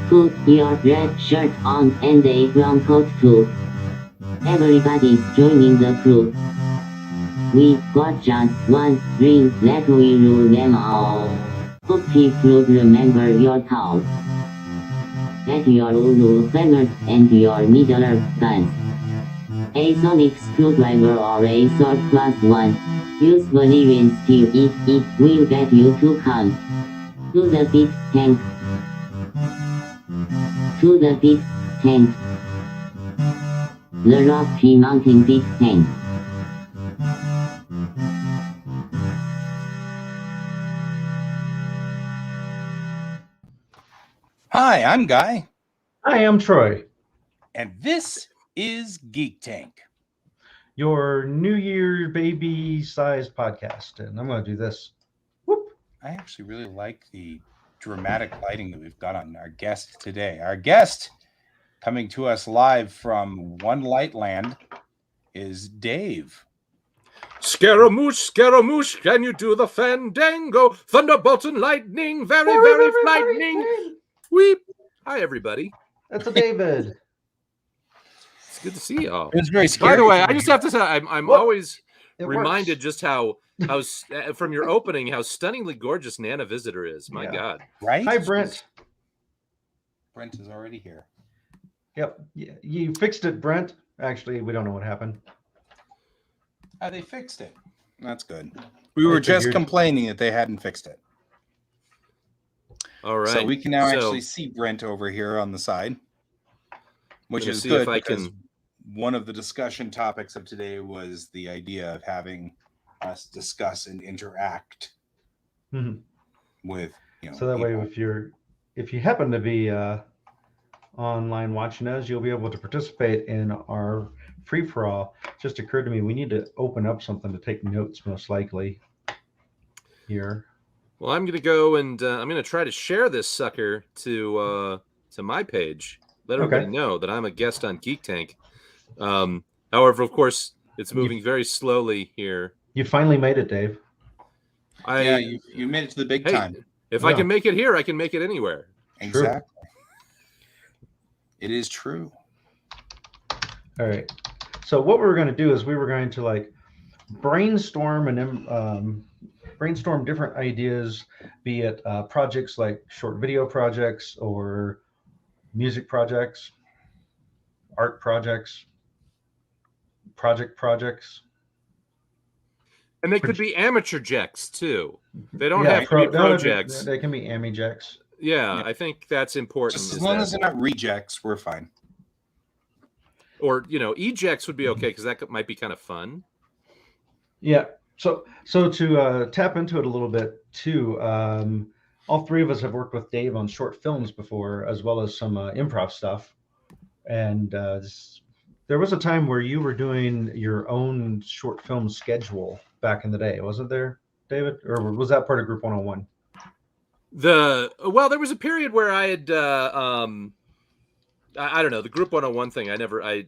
Put your red shirt on and a brown coat too. Everybody joining the crew. We got just one ring that we rule them all. Hope if you remember your towel. Get your Ulu fingers and your needler guns. A sonic screwdriver or a sword +1. Use Valerian steel if it will get you to come. To the big tank. To the big tank. The Rocky Mountain Big Tank. Hi, I'm Guy. Hi, I'm Troy. And this is Geek Tank. Your New Year baby-sized podcast. And I'm going to do this. Whoop. I actually really like the dramatic lighting that we've got on our guest today. Our guest, coming to us live from One Light Land, is Dave. Scaramouche, can you do the fandango? Thunderbolt and lightning, very frightening. Weep. Hi, everybody. That's a David. It's good to see y'all. It was very scary. By the way, I just have to say, I'm always reminded works. just how from your opening, how stunningly gorgeous Nana Visitor is. My God. Right? Hi, Brent. Brent is already here. Yep. Yeah, you fixed it, Brent. Actually, we don't know what happened. They fixed it. That's good. We were just complaining that they hadn't fixed it. All right. So we can now actually see Brent over here on the side, which is good because one of the discussion topics of today was the idea of having us discuss and interact with, So that people. way, if you happen to be online watching us, you'll be able to participate in our free-for-all. Just occurred to me, we need to open up something to take notes, most likely, here. Well, I'm going to go and I'm going to try to share this sucker to my page. Let everybody know that I'm a guest on Geek Tank. However, of course, it's moving very slowly here. You finally made it, Dave. You made it to the big time. If I can make it here, I can make it anywhere. Exactly. It is true. All right. So what we were going to do is we were going to brainstorm and brainstorm different ideas, be it projects like short video projects or music projects, art projects, projects. And they could be amateur jecks too. They don't have to be projects. They can be amijecks. Yeah, I think that's important. Just as long as they're not rejects, we're fine. Or, ejects would be okay because that might be kind of fun. Yeah. So to tap into it a little bit too, all three of us have worked with Dave on short films before, as well as some improv stuff. And there was a time where you were doing your own short film schedule back in the day, wasn't there, David? Or was that part of Group 101? There was a period where I had I don't know, the Group 101 thing. I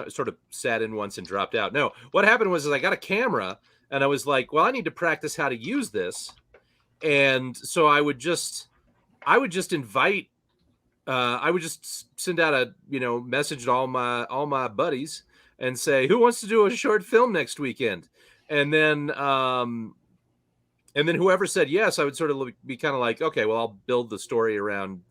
sort of sat in once and dropped out. No, what happened was I got a camera and I was like, well, I need to practice how to use this. And so I would just invite, I would just send out a, message to all my buddies and say, who wants to do a short film next weekend? And then whoever said yes, I would sort of be kind of like, okay, well, I'll build the story around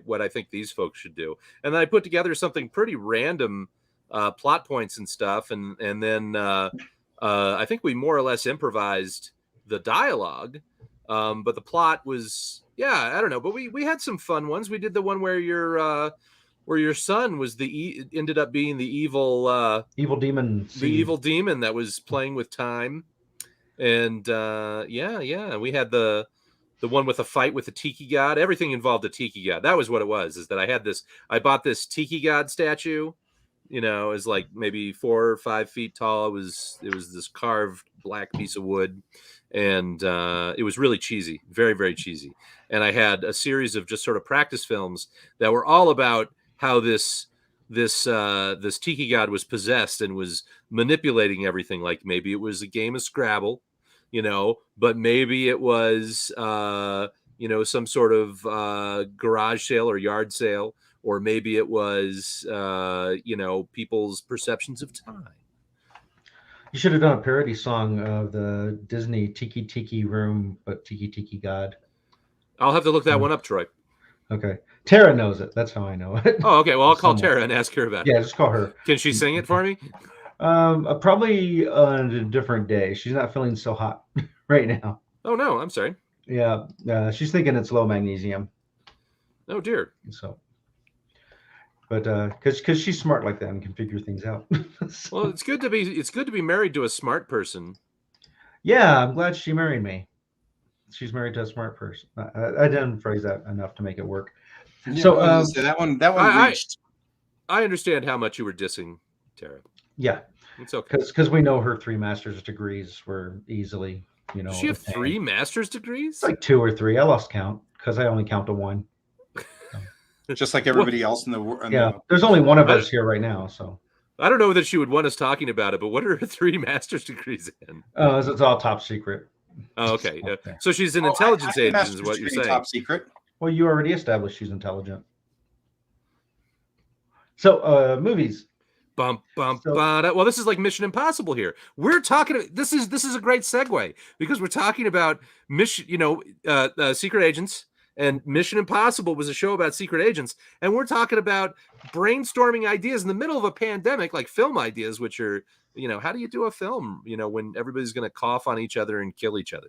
what I think these folks should do. And then I put together something pretty random, plot points and stuff. And then I think we more or less improvised the dialogue. But the plot was, I don't know, but we had some fun ones. We did the one where your son was ended up being the evil demon. The evil demon that was playing with time. And we had the one with a fight with the tiki god. Everything involved a tiki god. That was what it was, is that I bought this tiki god statue, is like maybe 4 or 5 feet tall. It was this carved black piece of wood. And it was really cheesy, very, very cheesy. And I had a series of just sort of practice films that were all about how this tiki god was possessed and was manipulating everything. Like maybe it was a game of Scrabble, but maybe it was some sort of garage sale or yard sale, or maybe it was, people's perceptions of time. You should have done a parody song of the Disney Tiki Tiki Room, but Tiki Tiki God. I'll have to look that one up, Troy. Okay. Tara knows it. That's how I know it. Oh, okay. Well, I'll call Tara and ask her about it. Yeah, just call her. Can she sing it for me? Probably on a different day. She's not feeling so hot right now. Oh, no. I'm sorry. Yeah. She's thinking it's low magnesium. Oh, dear. So, but because she's smart like that and can figure things out. So, well, it's good to be married to a smart person. Yeah, I'm glad she married me. She's married to a smart person. I didn't phrase that enough to make it work. Yeah, So that one reached. I understand how much you were dissing Tara. Yeah, it's okay because we know her 3 master's degrees were easily, Does she have 3 master's degrees? It's like 2 or 3. I lost count because I only count to 1. Just like everybody else in the world. Yeah, there's only one of us here right now, so. I don't know that she would want us talking about it, but what are her 3 master's degrees in? It's all top secret. Oh, okay. So she's an intelligence agent, is what you're saying. Top secret. Well, you already established she's intelligent. So, movies. Well, this is like Mission Impossible here. We're talking. This is a great segue because we're talking about secret agents, and Mission Impossible was a show about secret agents, and we're talking about brainstorming ideas in the middle of a pandemic, like film ideas, which are, how do you do a film, when everybody's going to cough on each other and kill each other,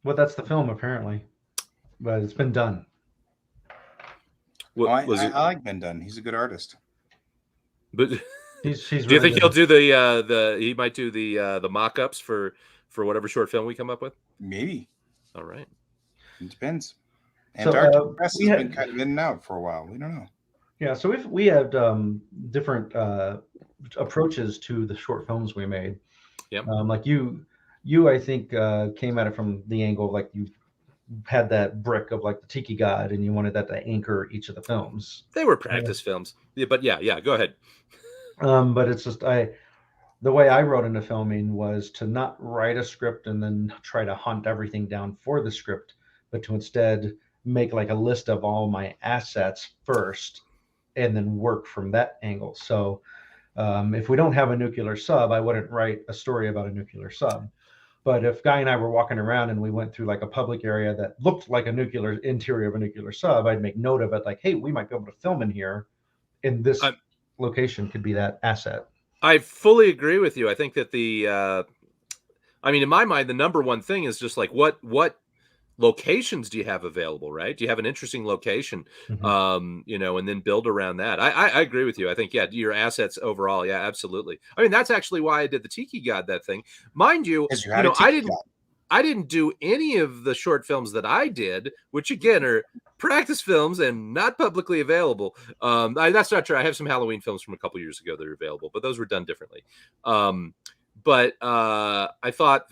Well, that's the film apparently, but it's been done. I like Ben Dunn. He's a good artist. But he's do you think he'll do he might do the mock-ups for whatever short film we come up with? Maybe. All right. It depends. And so, Dark Press has been kind of in and out for a while. We don't know. Yeah, so we had different approaches to the short films we made. Yep. Like you I think came at it from the angle of like you had that brick of like the Tiki God, and you wanted that to anchor each of the films. They were practice films, but yeah, go ahead. But it's just the way I wrote into filming was to not write a script and then try to hunt everything down for the script, but to instead make like a list of all my assets first, and then work from that angle. So if we don't have a nuclear sub, I wouldn't write a story about a nuclear sub. But if Guy and I were walking around and we went through like a public area that looked like a nuclear interior of a nuclear sub, I'd make note of it. Like, hey, we might be able to film in here. In this location could be that asset. I fully agree with you. I think that in my mind, the number one thing is just like what locations do you have available, right? Do you have an interesting location, Mm-hmm. and then build around that? I agree with you. I think, your assets overall. Yeah, absolutely. I mean, that's actually why I did the Tiki God, that thing. Mind you, I didn't do any of the short films that I did, which again are practice films and not publicly available. That's not true. I have some Halloween films from a couple years ago that are available, but those were done differently. But I thought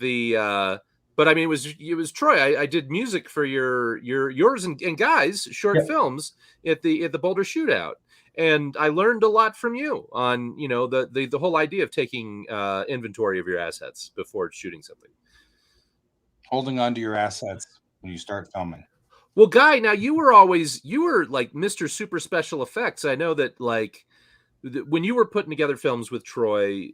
but I mean, it was Troy. I did music for yours and Guy's short films at the Boulder Shootout, and I learned a lot from you on the whole idea of taking inventory of your assets before shooting something. Holding on to your assets when you start filming. Well, Guy, now you were like Mr. Super Special Effects. I know that like when you were putting together films with Troy.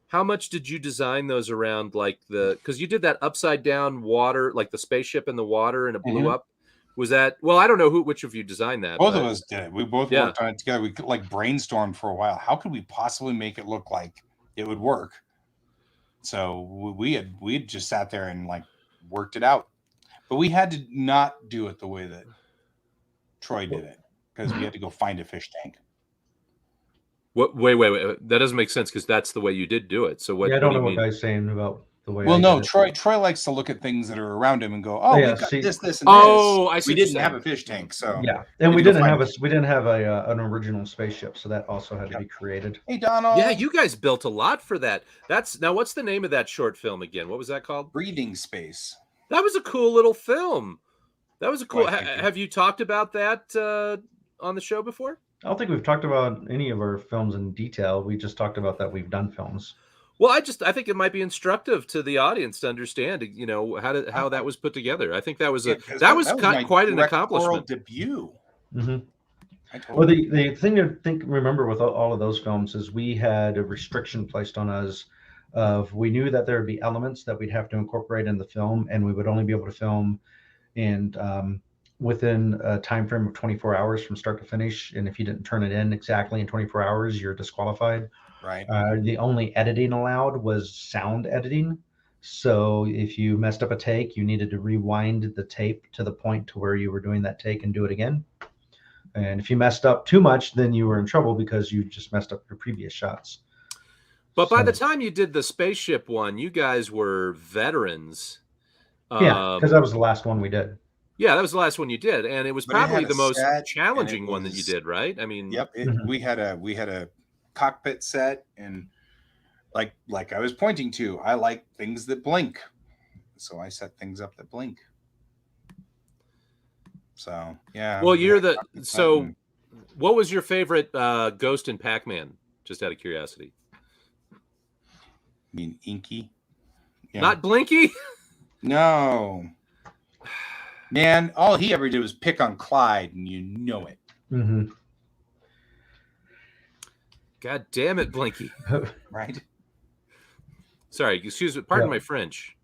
How much did you design those around, like because you did that upside down water, like the spaceship in the water and it blew up? Was that, well, I don't know which of you designed that. Both of us did. We both worked on it together. We like brainstormed for a while. How could we possibly make it look like it would work? So we had just sat there and like worked it out, but we had to not do it the way that Troy did it because we had to go find a fish tank. What? Wait. That doesn't make sense because that's the way you did do it. So what? Yeah, I don't know what Guy's saying about the way. Well, no, Troy likes to look at things that are around him and go, "Oh, we got this, and this." I see. We didn't have a fish tank, so yeah, and we didn't have an original spaceship, so that also had to be created. Hey, Donald. Yeah, you guys built a lot for that. Now, what's the name of that short film again? What was that called? Breathing Space. That was a cool little film. That was a cool. Have you talked about that on the show before? I don't think we've talked about any of our films in detail. We just talked about that we've done films. Well, I think it might be instructive to the audience to understand, how that was put together. I think that was that was my quite an directorial accomplishment. debut. Mm-hmm. I totally. Well, the thing to remember with all of those films is we had a restriction placed on us of we knew that there would be elements that we'd have to incorporate in the film, and we would only be able to film in within a time frame of 24 hours from start to finish. And if you didn't turn it in exactly in 24 hours, you're disqualified. Right. The only editing allowed was sound editing. So if you messed up a take, you needed to rewind the tape to the point to where you were doing that take and do it again. And if you messed up too much, then you were in trouble because you just messed up your previous shots. But by the time you did the spaceship one, you guys were veterans. Yeah, because that was the last one we did. Yeah, that was the last one you did, and it was probably the most challenging one that you did, right? I mean, yep. We had a cockpit set, and like I was pointing to, I like things that blink, so I set things up that blink. So yeah. Well, what was your favorite Ghost in Pac-Man? Just out of curiosity. You mean Inky? Yeah. Not Blinky? No. Man, all he ever did was pick on Clyde, and you know it. Mm-hmm. God damn it, Blinky. Right? Sorry, excuse me. Pardon my French.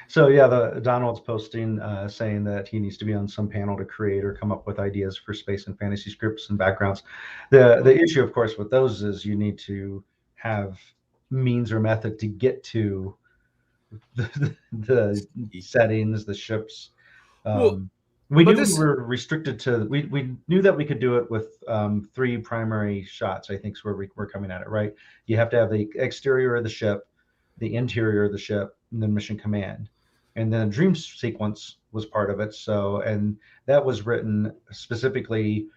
So yeah, Donald's posting saying that he needs to be on some panel to create or come up with ideas for space and fantasy scripts and backgrounds. The issue, of course, with those is you need to have means or method to get to the settings, the ships. We knew we were restricted to. We knew that we could do it with 3 primary shots. I think is where we're coming at it. Right? You have to have the exterior of the ship, the interior of the ship, and then mission command. And then a dream sequence was part of it. So, and that was written specifically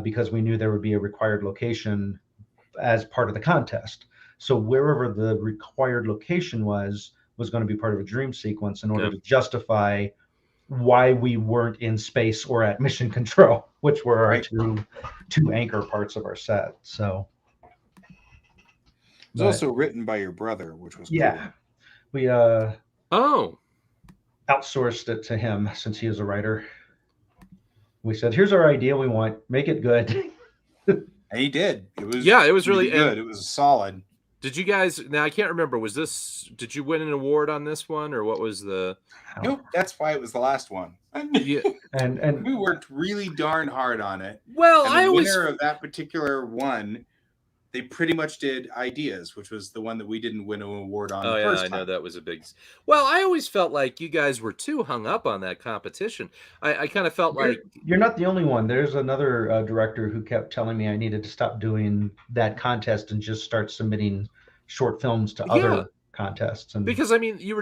because we knew there would be a required location as part of the contest. So wherever the required location was going to be part of a dream sequence in order to justify why we weren't in space or at mission control, which were our two anchor parts of our set. So it was also written by your brother, which was cool. We outsourced it to him since he is a writer. We said, here's our idea, we want, make it good. And he did. It was really good. It was solid. Did you guys, now I can't remember, did you win an award on this one, or what was the? Nope, that's why it was the last one. Yeah. and we worked really darn hard on it. Well, and the winner of that particular one, they pretty much did Ideas, which was the one that we didn't win an award on. Oh, first I time. know that was a big. Well, I always felt like you guys were too hung up on that competition. I kind of felt like you're not the only one. There's another director who kept telling me I needed to stop doing that contest and just start submitting short films to other contests. And because I mean, you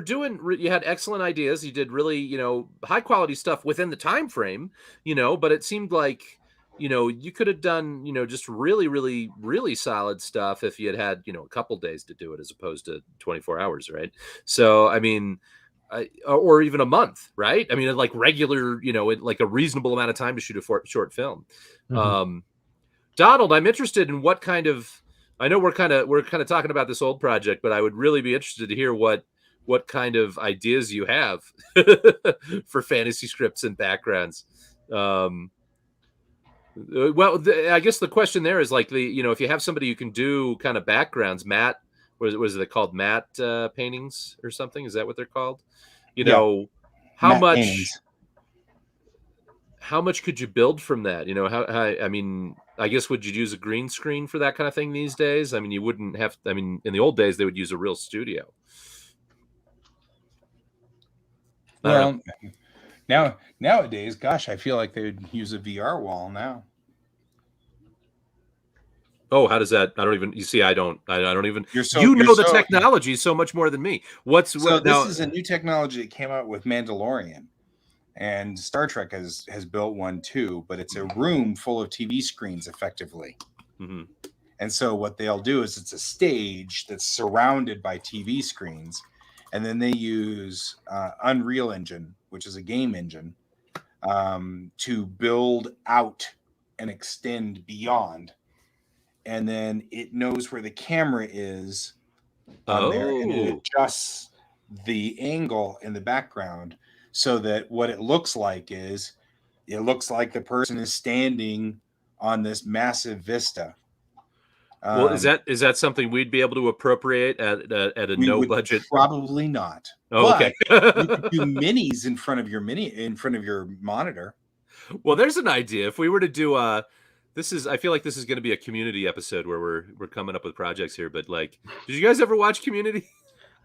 had excellent ideas. You did really, high quality stuff within the time frame, but it seemed like. You could have done, just really, really, really solid stuff if you had a couple days to do it as opposed to 24 hours, right? So, I mean, or even a month, right? I mean, like regular, like a reasonable amount of time to shoot a short film. Mm-hmm. Donald, I'm interested in what kind of. I know we're kind of talking about this old project, but I would really be interested to hear what kind of ideas you have for fantasy scripts and backgrounds. Well, I guess the question there is like if you have somebody who can do kind of backgrounds, matte, was it called matte paintings or something? Is that what they're called? How much could you build from that? I mean, I guess would you use a green screen for that kind of thing these days? I mean, you wouldn't have. I mean, in the old days, they would use a real studio. Well. Nowadays, gosh, I feel like they would use a VR wall now. Oh, how does that? I don't even. You see, I don't even. The technology so much more than me. This is a new technology that came out with Mandalorian, and Star Trek has built one too. But it's a room full of TV screens, effectively. Mm-hmm. And so what they'll do is it's a stage that's surrounded by TV screens, and then they use Unreal Engine, which is a game engine, to build out and extend beyond. And then it knows where the camera is on there, and it adjusts the angle in the background so that what it looks like is it looks like the person is standing on this massive vista. Well, is that something we'd be able to appropriate at a no budget? Probably not. Oh, okay. But you could do minis in front of your monitor. Well, there's an idea. If we were to do I feel like this is going to be a Community episode where we're coming up with projects here. But like, did you guys ever watch Community?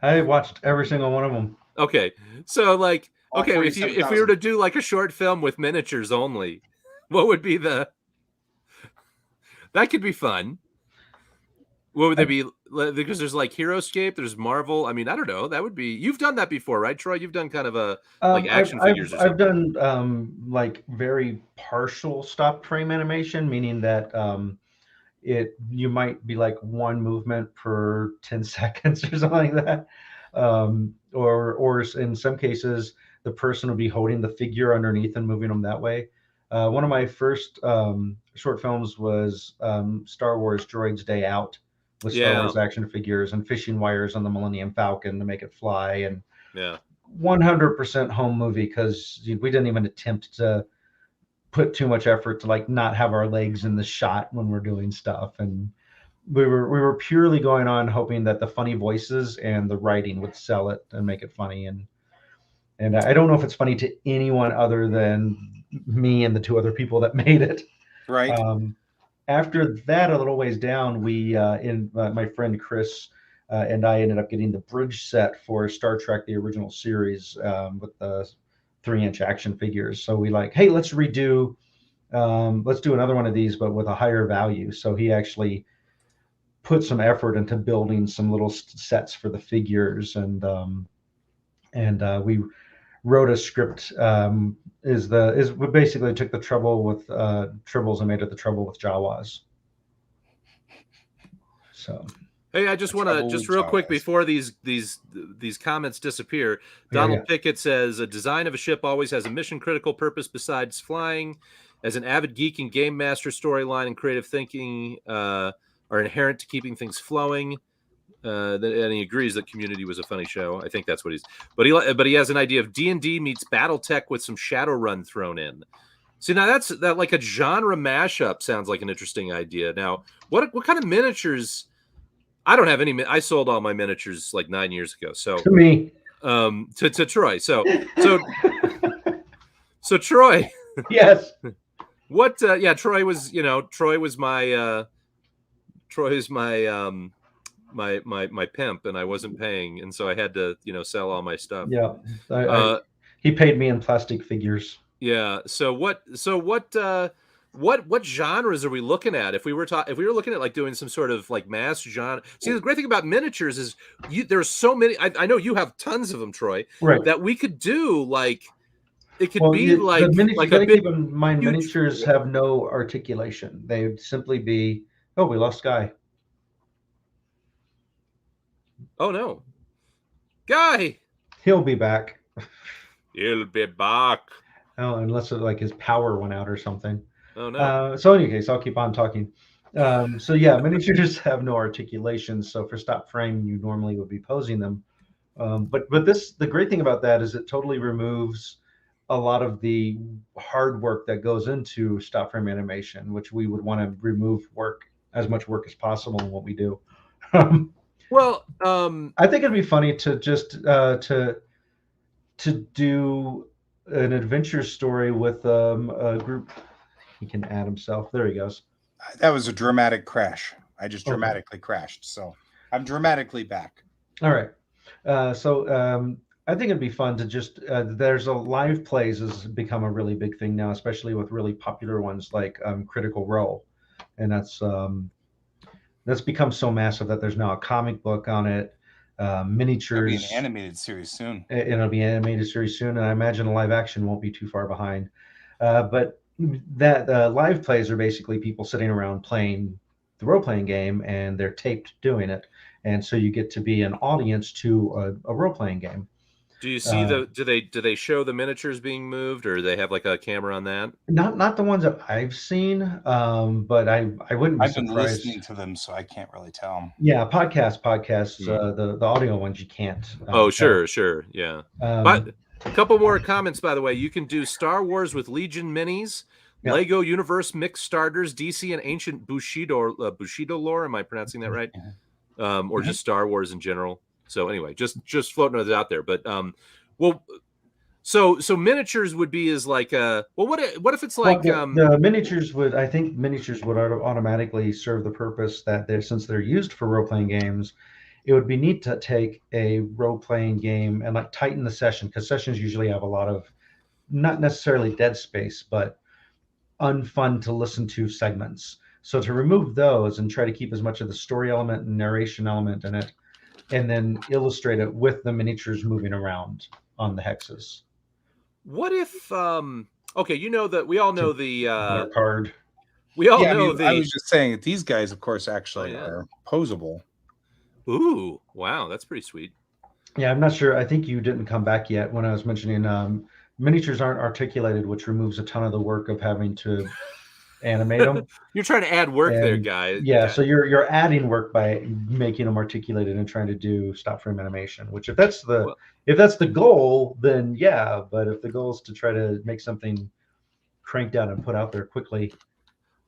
I watched every single one of them. Okay, so like, okay, if we were to do like a short film with miniatures only, what would be that could be fun. What would they be? Because there's like HeroScape, there's Marvel. I mean, I don't know. That would be. You've done that before, right, Troy? You've done kind of a like action figures. I've done like very partial stop frame animation, meaning that you might be like one movement per 10 seconds or something like that, or in some cases the person will be holding the figure underneath and moving them that way. One of my first short films was Star Wars Droid's Day Out, with Star Wars action figures and fishing wires on the Millennium Falcon to make it fly, and 100% home movie, because we didn't even attempt to put too much effort to like not have our legs in the shot when we're doing stuff, and we were purely going on hoping that the funny voices and the writing would sell it and make it funny, and I don't know if it's funny to anyone other than me and the two other people that made it. Right. After that, a little ways down, my friend Chris and I ended up getting the bridge set for Star Trek, the original series, with the 3-inch action figures. So we like, hey, let's do another one of these, but with a higher value. So he actually put some effort into building some little sets for the figures, and we wrote a script. We basically took the trouble with Tribbles and made it the trouble with Jawas. So, hey, I just want to just real quick before these comments disappear. Donald Pickett says a design of a ship always has a mission critical purpose besides flying. As an avid geek and game master, storyline and creative thinking are inherent to keeping things flowing. And he agrees that Community was a funny show. I think that's what but he has an idea of D&D meets BattleTech with some Shadowrun thrown in. See, now that like a genre mashup sounds like an interesting idea. Now, what kind of miniatures? I don't have any. I sold all my miniatures like 9 years ago. So to me, to Troy. So Troy. Yes. What? Troy was my pimp, and I wasn't paying, and so I had to sell all my stuff. Yeah, he paid me in plastic figures. Yeah. So what genres are we looking at? If we were looking at like doing some sort of like mass genre. See, the great thing about miniatures is there's so many. I know you have tons of them, Troy. Right. That we could do like. It could be like a big. Even my miniatures have no articulation. They'd simply be, oh, we lost Guy. Oh no, Guy. He'll be back. He'll be back. Oh, unless like his power went out or something. Oh no. So in any case, I'll keep on talking. So yeah, miniatures have no articulation. So for stop frame, you normally would be posing them. But the great thing about that is it totally removes a lot of the hard work that goes into stop frame animation, which we would want to remove as much work as possible in what we do. Well, I think it'd be funny to just to do an adventure story with a group. He can add himself. There he goes. That was a dramatic crash. I just dramatically crashed, so I'm dramatically back. All right. So I think it'd be fun to just there's a live plays has become a really big thing now, especially with really popular ones like Critical Role, and that's become so massive that there's now a comic book on it, miniatures. It'll be an animated series soon. It'll be an animated series soon, and I imagine a live action won't be too far behind. But that live plays are basically people sitting around playing the role-playing game, and they're taped doing it, and so you get to be an audience to a role-playing game. Do you see do they show the miniatures being moved, or do they have like a camera on that? Not the ones that I've seen, but I wouldn't be I've been surprised. listening to them, so I can't really tell. Yeah, podcasts. The audio ones you can't. Oh, sure, yeah. But a couple more comments, by the way. You can do Star Wars with Legion minis, Lego Universe mixed starters, DC and ancient Bushido lore. Am I pronouncing that right? Or just Star Wars in general. So anyway, just floating those out there. But so miniatures would be as like what if it's like the miniatures would, I think miniatures would automatically serve the purpose that since they're used for role-playing games, it would be neat to take a role-playing game and like tighten the session, because sessions usually have a lot of not necessarily dead space, but unfun to listen to segments. So to remove those and try to keep as much of the story element and narration element in it, and then illustrate it with the miniatures moving around on the hexes. What if okay, that we all know the card. We all know I was just saying that these guys, of course, actually are posable. Ooh, wow, that's pretty sweet. Yeah, I'm not sure. I think you didn't come back yet when I was mentioning miniatures aren't articulated, which removes a ton of the work of having to animate them. You're trying to add work there, guys. Yeah, so you're adding work by making them articulated and trying to do stop frame animation. Which if that's the goal, then yeah. But if the goal is to try to make something cranked out and put out there quickly.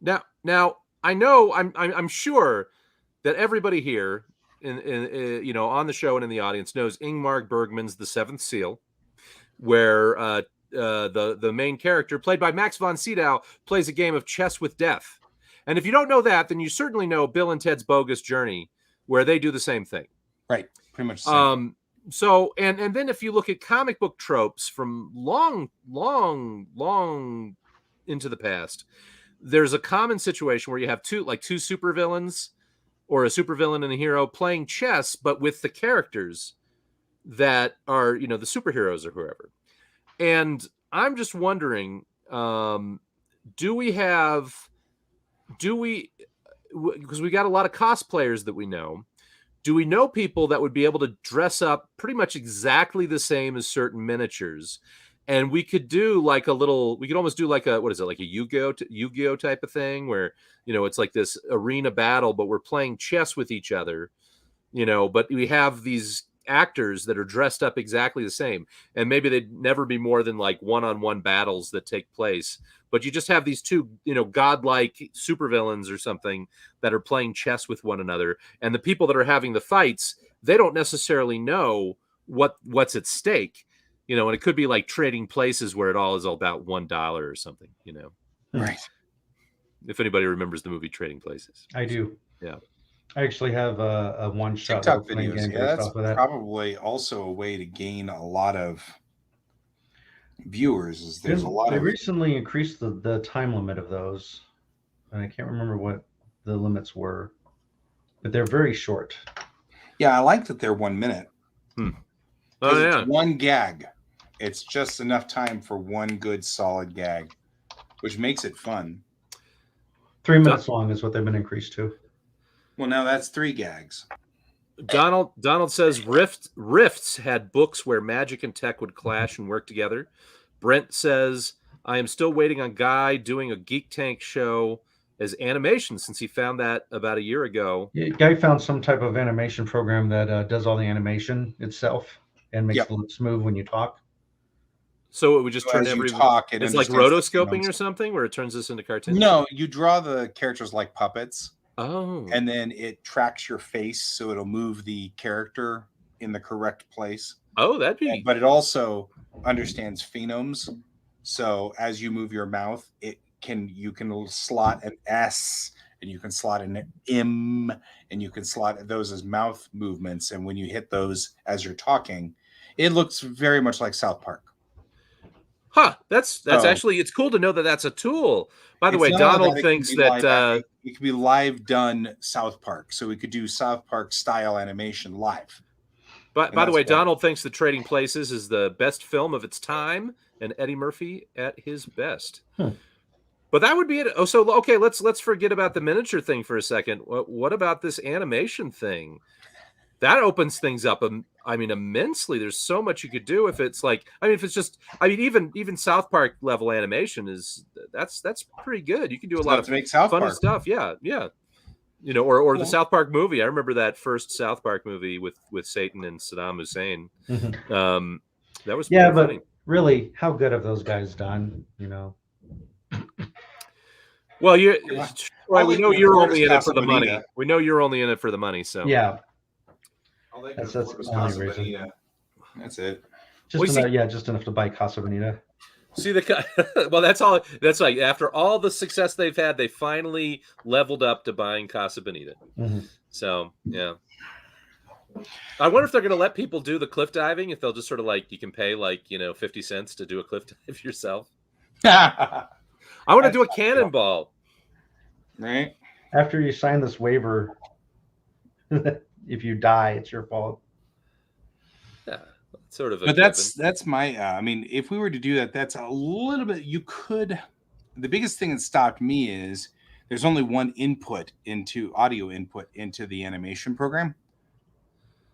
Now I know I'm sure that everybody here in on the show and in the audience knows Ingmar Bergman's The Seventh Seal, where the main character, played by Max von Sydow, plays a game of chess with death. And if you don't know that, then you certainly know Bill and Ted's Bogus Journey, where they do the same thing. Right, pretty much the same. So and then if you look at comic book tropes from long into the past, there's a common situation where you have two supervillains, or a supervillain and a hero, playing chess, but with the characters that are, the superheroes or whoever. And I'm just wondering, because we got a lot of cosplayers that we know, do we know people that would be able to dress up pretty much exactly the same as certain miniatures? And we could do we could almost do like a Yu-Gi-Oh type of thing where, it's like this arena battle, but we're playing chess with each other, but we have these actors that are dressed up exactly the same, and maybe they'd never be more than like one-on-one battles that take place, but you just have these two godlike supervillains or something that are playing chess with one another, and the people that are having the fights, they don't necessarily know what's at stake, and it could be like Trading Places, where it all is all about $1 or something, Right. If anybody remembers the movie Trading Places. I do. Yeah. I actually have a one-shot TikTok videos. game Yeah, based off of that. Probably also a way to gain a lot of viewers. Is there's a lot They of recently increased the time limit of those, and I can't remember what the limits were, but they're very short. Yeah, I like that they're 1 minute. Oh yeah, it's one gag. It's just enough time for one good solid gag, which makes it fun. 3 minutes long is what they've been increased to. Well, now that's 3 gags. Donald says Rifts had books where magic and tech would clash and work together. Brent says, I am still waiting on Guy doing a Geek Tank show as animation, since he found that about a year ago. Yeah, Guy found some type of animation program that does all the animation itself and makes the lips move when you talk. So it would just turn it's like rotoscoping or something, where it turns this into cartoons? No, you draw the characters like puppets. Oh. And then it tracks your face, so it'll move the character in the correct place. Oh, that'd be... But it also understands phonemes. So as you move your mouth, you can slot an S, and you can slot an M, and you can slot those as mouth movements. And when you hit those as you're talking, it looks very much like South Park. Huh, that's actually, it's cool to know that that's a tool. By the way, Donald thinks that it could be live done South Park, so we could do South Park style animation live. But by the way, Donald thinks that Trading Places is the best film of its time, and Eddie Murphy at his best. But that would be it. Oh, so okay, let's forget about the miniature thing for a second. What about this animation thing? That opens things up I mean, immensely. There's so much you could do if it's like, I mean, if it's just, I mean, even South Park level animation that's pretty good. You can do a lot of to make South funny Park stuff. Yeah. You know, or the South Park movie. I remember that first South Park movie with Satan and Saddam Hussein. That was but funny. Really, how good have those guys done? You know. Well, right. We know you're only in it for the money. We know you're only in it for the money. So yeah, that's the only reason. That's it. Just enough to buy Casa Bonita. See well, that's all. That's like after all the success they've had, they finally leveled up to buying Casa Bonita. So yeah, I wonder if they're going to let people do the cliff diving. If they'll just sort of like you can pay 50 cents to do a cliff dive yourself. I want to do a cannonball. Right after you sign this waiver, if you die, it's your fault. Yeah. Sort of, but that's my. I mean, if we were to do that, that's a little bit. You could. The biggest thing that stopped me is there's only one audio input into the animation program.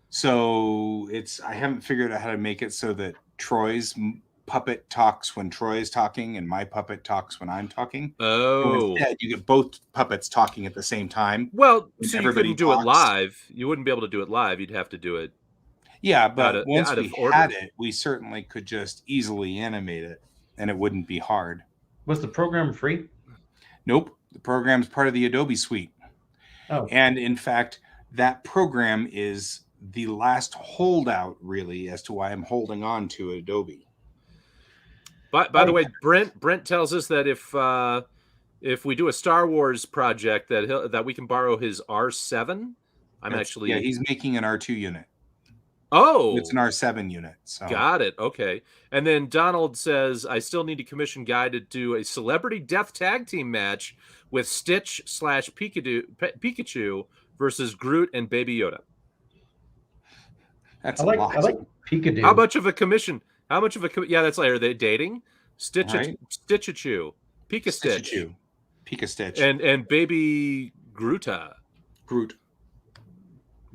So I haven't figured out how to make it so that Troy's puppet talks when Troy is talking and my puppet talks when I'm talking. Oh, instead, you get both puppets talking at the same time. Well, so you couldn't do it live. You wouldn't be able to do it live. You'd have to do it. Yeah, but once we had it, we certainly could just easily animate it, and it wouldn't be hard. Was the program free? Nope. The program's part of the Adobe suite. Oh. And in fact, that program is the last holdout, really, as to why I'm holding on to Adobe. By the way, Brent tells us that if we do a Star Wars project, that we can borrow his R7. He's making an R2 unit. Oh, it's an R7 unit. So. Got it. Okay. And then Donald says, I still need to commission Guy to do a celebrity death tag team match with Stitch / Pikachu versus Groot and Baby Yoda. I like Pikachu. How much of a commission? Yeah, that's like, are they dating? Stitchachu, Pika Stitch, and Baby Groot.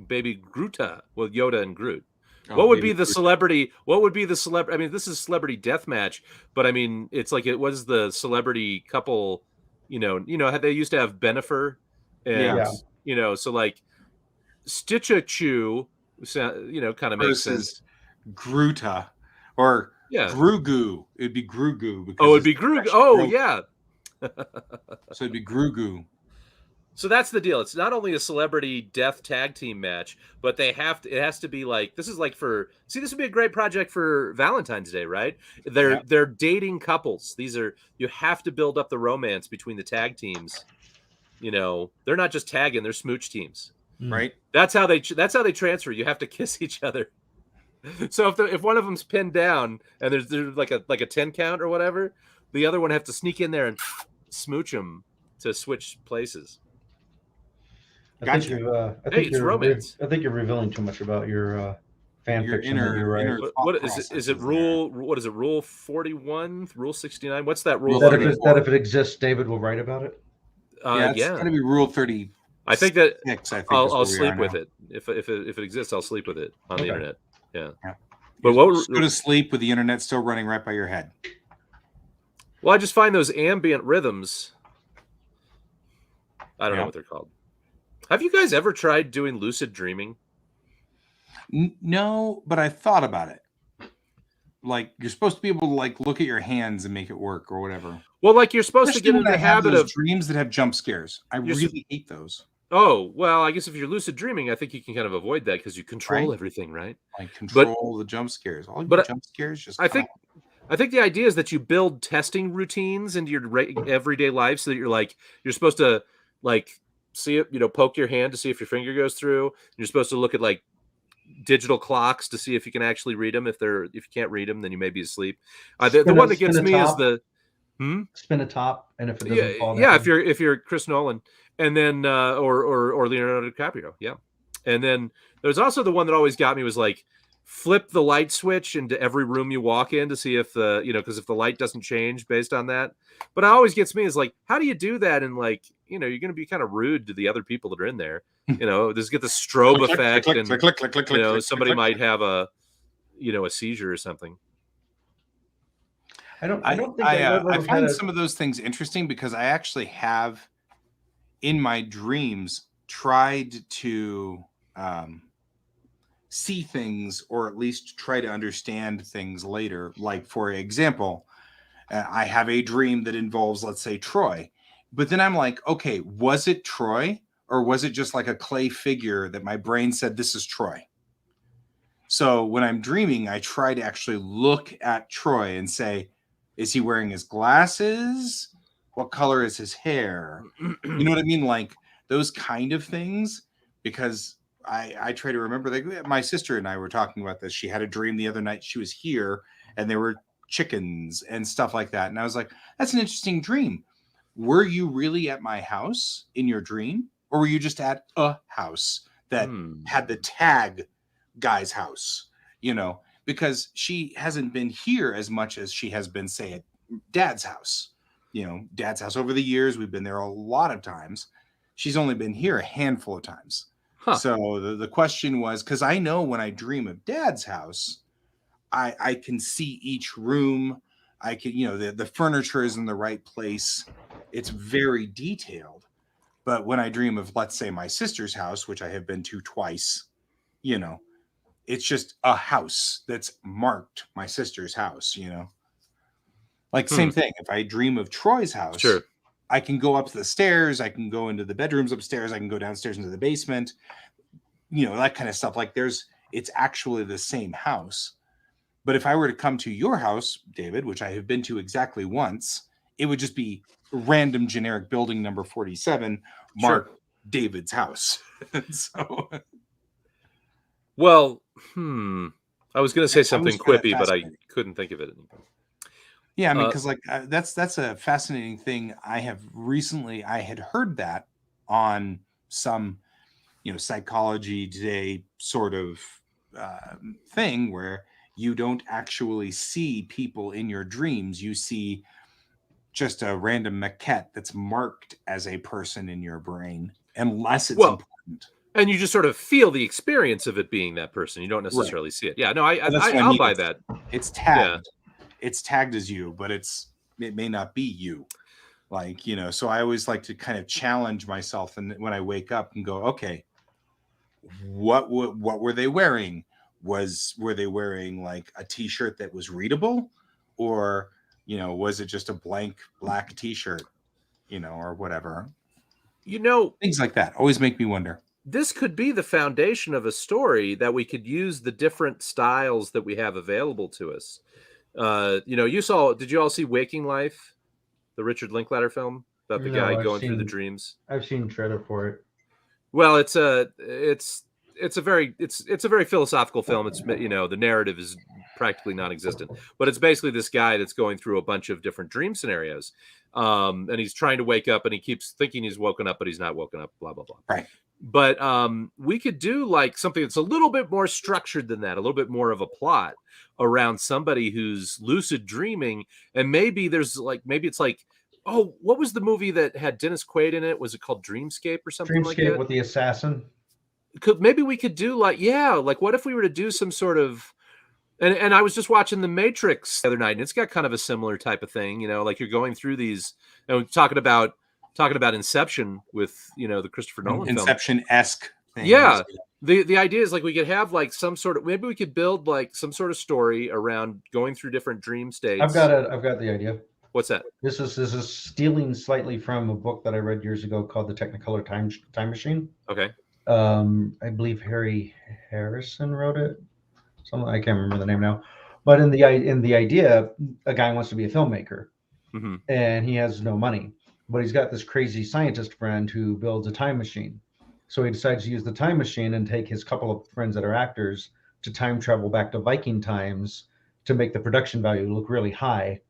Baby Groota. Well, Yoda and Groot. What would be the celebrity? I mean, this is celebrity death match, but I mean, it's like it was the celebrity couple. You know, they used to have Benifer, and so like Stitchachu, kind of makes sense. Groota or Groogoo. It'd be Groogoo. It'd be Groogoo. Oh, yeah. So it'd be Groogoo. So that's the deal. It's not only a celebrity death tag team match, but it has to be like, this would be a great project for Valentine's Day, right? They're dating couples. You have to build up the romance between the tag teams. They're not just tagging, they're smooch teams. Right. That's how they transfer. You have to kiss each other. So if one of them's pinned down and there's like a 10 count or whatever, the other one have to sneak in there and smooch them to switch places. Gotcha. I think it's romance. I think you're revealing too much about your fan fiction. What is it? Is it rule? What is it? Rule 41? Rule 69? What's that rule? That if it exists, David will write about it. It's going to be Rule 30. I think that I'll sleep with it. If it exists, I'll sleep with it on the internet. Yeah. But go to sleep with the internet still running right by your head. Well, I just find those ambient rhythms. I don't know what they're called. Have you guys ever tried doing lucid dreaming? No, but I thought about it. Like, you're supposed to be able to look at your hands and make it work or whatever. Well, like you're supposed to get in the habit of dreams that have jump scares. I really hate those. Oh, well, I guess if you're lucid dreaming, I think you can kind of avoid that because you control everything, right? Control the jump scares. All the jump scares just I think the idea is that you build testing routines into your everyday life so that you're supposed to see it, poke your hand to see if your finger goes through. You're supposed to look at digital clocks to see if you can actually read them. If you can't read them, then you may be asleep. The one that gets me is the spin a top, and if it doesn't fall down. Yeah, if you're Chris Nolan, and then or Leonardo DiCaprio, yeah. And then there's also the one that always got me was flip the light switch into every room you walk in to see if the, because if the light doesn't change based on that. But it always gets me is like, how do you do that? And like, you're going to be kind of rude to the other people that are in there. Just get the strobe effect, and somebody might have a seizure or something. I don't think I find some of those things interesting because I actually have in my dreams tried to see things, or at least try to understand things later. Like, for example, I have a dream that involves, let's say, Troy, but then I'm like, okay, was it Troy, or was it just like a clay figure that my brain said this is Troy? So when I'm dreaming, I try to actually look at Troy and say, is he wearing his glasses? What color is his hair? You know what I mean? Like those kind of things, because I try to remember. Like, my sister and I were talking about this. She had a dream the other night. She was here and there were chickens and stuff like that. And I was like, that's an interesting dream. Were you really at my house in your dream? Or were you just at a house that had the tag guy's house? Because she hasn't been here as much as she has been, say, at Dad's house. Dad's house over the years, we've been there a lot of times. She's only been here a handful of times. Huh. So the question was, because I know when I dream of Dad's house, I can see each room. I can, the furniture is in the right place. It's very detailed. But when I dream of, let's say, my sister's house, which I have been to twice, it's just a house that's marked my sister's house, Like, same thing. If I dream of Troy's house, sure, I can go up the stairs. I can go into the bedrooms upstairs. I can go downstairs into the basement, that kind of stuff. Like, it's actually the same house. But if I were to come to your house, David, which I have been to exactly once, it would just be random generic building number 47, marked David's house. So, well, I was going to say something quippy, but I couldn't think of it anymore. Yeah, I mean, because that's a fascinating thing. I had heard that on some, Psychology Today sort of thing where you don't actually see people in your dreams. You see just a random maquette that's marked as a person in your brain, unless it's important. And you just sort of feel the experience of it being that person. You don't necessarily see it. Yeah, no, I'll buy that. It's tagged. Yeah. It's tagged as you, but it may not be you. Like, so I always like to kind of challenge myself, and when I wake up and go, okay, what were they wearing? Were they wearing like a t-shirt that was readable, or was it just a blank black t-shirt, or whatever? Things like that always make me wonder. This could be the foundation of a story that we could use the different styles that we have available to us. Did you all see Waking Life, the Richard Linklater film about the guy going through the dreams? I've seen trailer for it. Well, it's a very philosophical film. It's, the narrative is practically non-existent, but it's basically this guy that's going through a bunch of different dream scenarios. And he's trying to wake up and he keeps thinking he's woken up, but he's not woken up, blah, blah, blah. Right. But we could do like something that's a little bit more structured than that, a little bit more of a plot around somebody who's lucid dreaming. And maybe it's like, oh, what was the movie that had Dennis Quaid in it? Was it called Dreamscape or something like that? Dreamscape with the assassin. Maybe we could do like what if we were to do some sort of, and I was just watching The Matrix the other night, and it's got kind of a similar type of thing, like you're going through these, talking about Inception with, the Christopher Nolan Inception-esque thing. Yeah. The idea is like we could have like some sort of, maybe we could build like some sort of story around going through different dream states. I've got the idea. What's that? This is stealing slightly from a book that I read years ago called The Technicolor Time Machine. Okay. I believe Harry Harrison wrote it. I can't remember the name now. But in the idea, a guy wants to be a filmmaker, and he has no money, but he's got this crazy scientist friend who builds a time machine. So he decides to use the time machine and take his couple of friends that are actors to time travel back to Viking times to make the production value look really high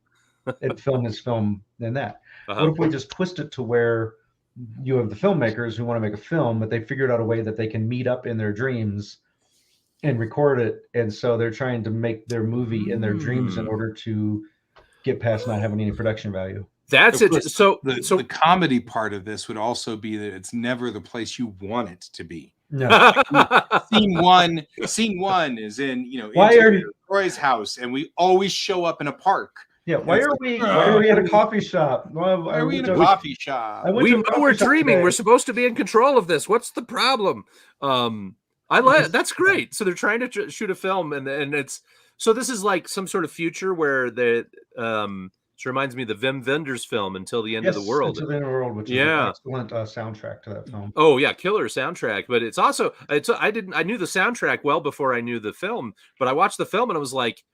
and film his film in that. What if we just twist it to where you have the filmmakers who want to make a film, but they figured out a way that they can meet up in their dreams and record it, and so they're trying to make their movie in their dreams in order to get past not having any production value. That's it. So the comedy part of this would also be that it's never the place you want it to be. No. Scene one is in Troy's house, and we always show up in a park. Yeah, why are we at a coffee shop? Why are we in a coffee shop? We know we're dreaming. Today. We're supposed to be in control of this. What's the problem? That's great. So they're trying to shoot a film, and it's so this is like some sort of future where the It reminds me of the Wim Wenders film Until the End of the World. Until the End of the World, which is an excellent soundtrack to that film. Oh yeah, killer soundtrack. But it's also I knew the soundtrack well before I knew the film, but I watched the film and I was like,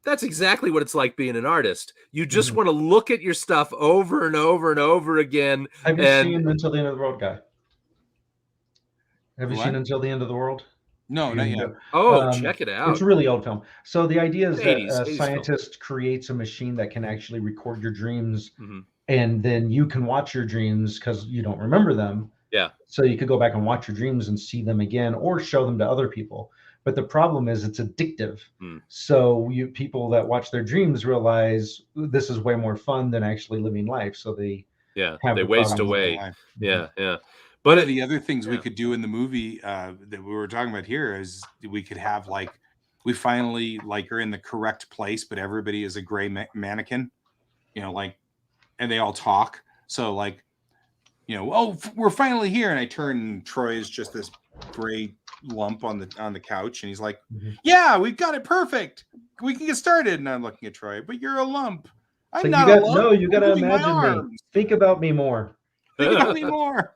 that's exactly what it's like being an artist. You just want to look at your stuff over and over and over again. Have you seen Until the End of the World, guy? Have you seen Until the End of the World? No, not yet. Oh, check it out. It's a really old film. So the idea is that a scientist creates a machine that can actually record your dreams, and then you can watch your dreams because you don't remember them. Yeah. So you could go back and watch your dreams and see them again or show them to other people. But the problem is it's addictive. So people that watch their dreams realize this is way more fun than actually living life. So they waste away. Yeah. One of the other things we could do in the movie that we were talking about here is we could have we finally are in the correct place, but everybody is a gray mannequin, and they all talk. So oh, we're finally here, and I turn, and Troy is just this gray lump on the couch, and he's like, yeah, we've got it perfect. We can get started. And I'm looking at Troy, but you're a lump. I'm not a lump. No, you got to imagine me. Think about me more. Think about me more.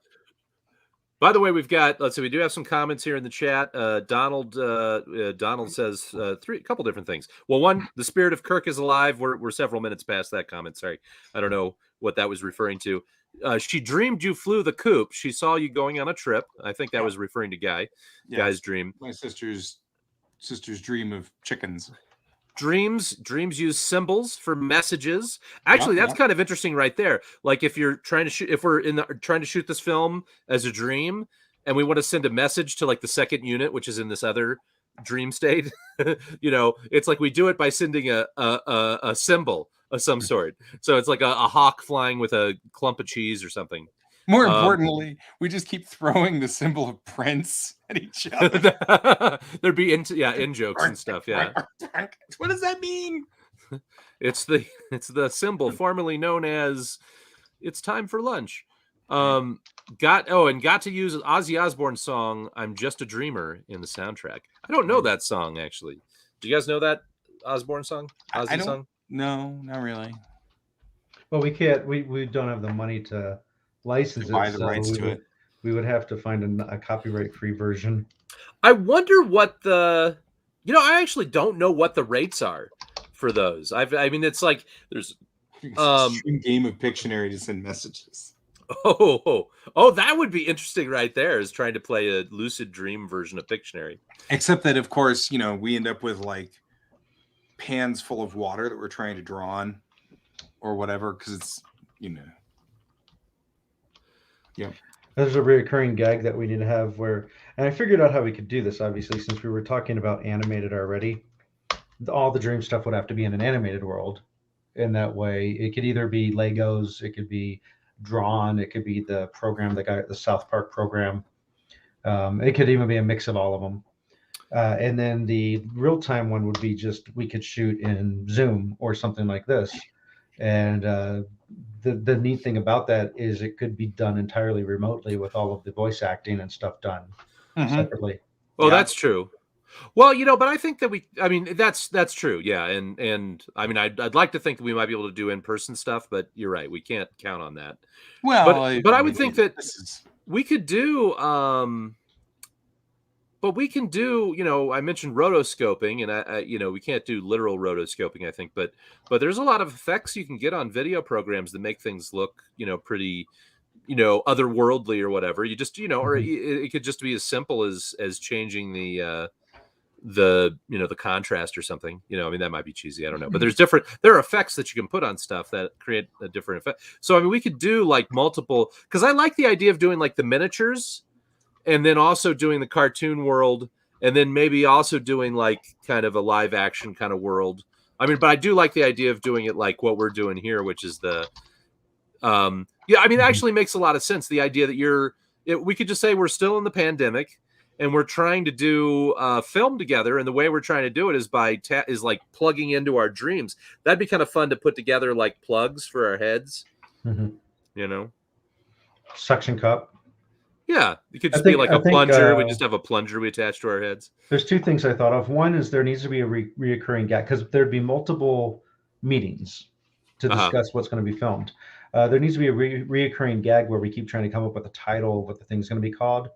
By the way, we do have some comments here in the chat. Donald says a couple different things. Well, one, the spirit of Kirk is alive. We're several minutes past that comment. Sorry. I don't know what that was referring to. She dreamed you flew the coop. She saw you going on a trip. I think that was referring to Guy. Yeah, Guy's dream. My sister's dream of chickens. Dreams use symbols for messages. Actually, that's kind of interesting right there. Like if you're trying to shoot, if we're trying to shoot this film as a dream, and we want to send a message to the second unit, which is in this other dream state, it's like we do it by sending a symbol of some sort. So it's like a hawk flying with a clump of cheese or something. More importantly, we just keep throwing the symbol of Prince at each other. There'd be in jokes and stuff. Yeah. What does that mean? It's the symbol formerly known as "It's time for lunch." Got to use Ozzy Osbourne's song "I'm Just a Dreamer" in the soundtrack. I don't know that song actually. Do you guys know that Osbourne song? Ozzy song? No, not really. Well, we can't. We don't have the money to license buy the rights to it. We would have to find a copyright-free version. I wonder what I actually don't know what the rates are for those. I mean, it's like there's game of Pictionary to send messages. Oh, that would be interesting right there, is trying to play a lucid dream version of Pictionary. Except that, of course, we end up with pans full of water that we're trying to draw on or whatever, because it's, Yeah. There's a recurring gag that we need to have and I figured out how we could do this, obviously, since we were talking about animated already. All the dream stuff would have to be in an animated world. In that way, it could either be Legos, it could be drawn, it could be the program, the South Park program. It could even be a mix of all of them. And then the real-time one would be we could shoot in Zoom or something like this. And the neat thing about that is it could be done entirely remotely with all of the voice acting and stuff done separately. Well, that's true. Well, but I think that that's true. Yeah. And I mean, I'd like to think that we might be able to do in-person stuff, but you're right. We can't count on that. Well, but I would think that we could do, but we can do, I mentioned rotoscoping, and we can't do literal rotoscoping, I think, but there's a lot of effects you can get on video programs that make things look, pretty, otherworldly or whatever. You just, or it could just be as simple as changing the contrast or something. I mean, that might be cheesy, I don't know, but there are effects that you can put on stuff that create a different effect. So I mean, we could do multiple, because I like the idea of doing the miniatures, and then also doing the cartoon world, and then maybe also doing like kind of a live action kind of world. I mean, but I do like the idea of doing it like what we're doing here, which is the yeah, I mean, it actually makes a lot of sense. The idea that we could just say we're still in the pandemic and we're trying to do film together, and the way we're trying to do it is is like plugging into our dreams. That'd be kind of fun to put together like plugs for our heads, you know. Suction cup. Yeah, it could just be like a plunger. We just have a plunger we attach to our heads. There's two things I thought of. One is there needs to be a reoccurring gag, because there'd be multiple meetings to discuss what's going to be filmed. There needs to be a reoccurring gag where we keep trying to come up with a title, what the thing's going to be called,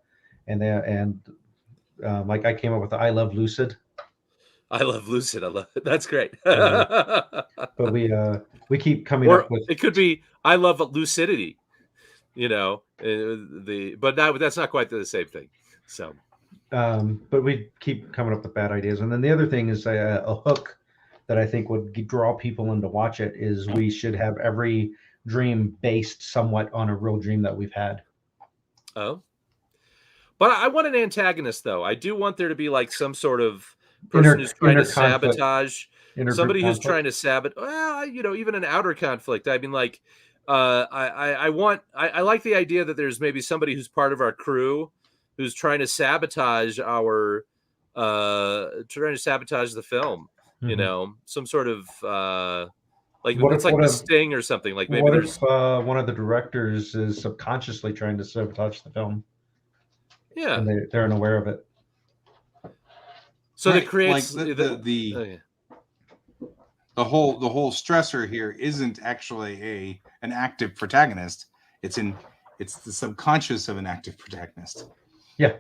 and like I came up with I Love Lucid. I love Lucid. I love it. That's great. But we keep coming up with. It could be I love lucidity. You know, but that's not quite the same thing. So, but we keep coming up with bad ideas. And then the other thing is a hook that I think would draw people in to watch it is we should have every dream based somewhat on a real dream that we've had. Oh, but I want an antagonist though. I do want there to be like some sort of person who's trying to sabotage, somebody who's trying to sabotage. Well, you know, even an outer conflict. I mean, like. I like the idea that there's maybe somebody who's part of our crew who's trying to sabotage the film, you know, some sort of like it's like the Sting or something. Like maybe there's one of the directors is subconsciously trying to sabotage the film. Yeah, and they're unaware of it. So it creates like the whole stressor here isn't actually an active protagonist. It's the subconscious of an active protagonist. Yeah.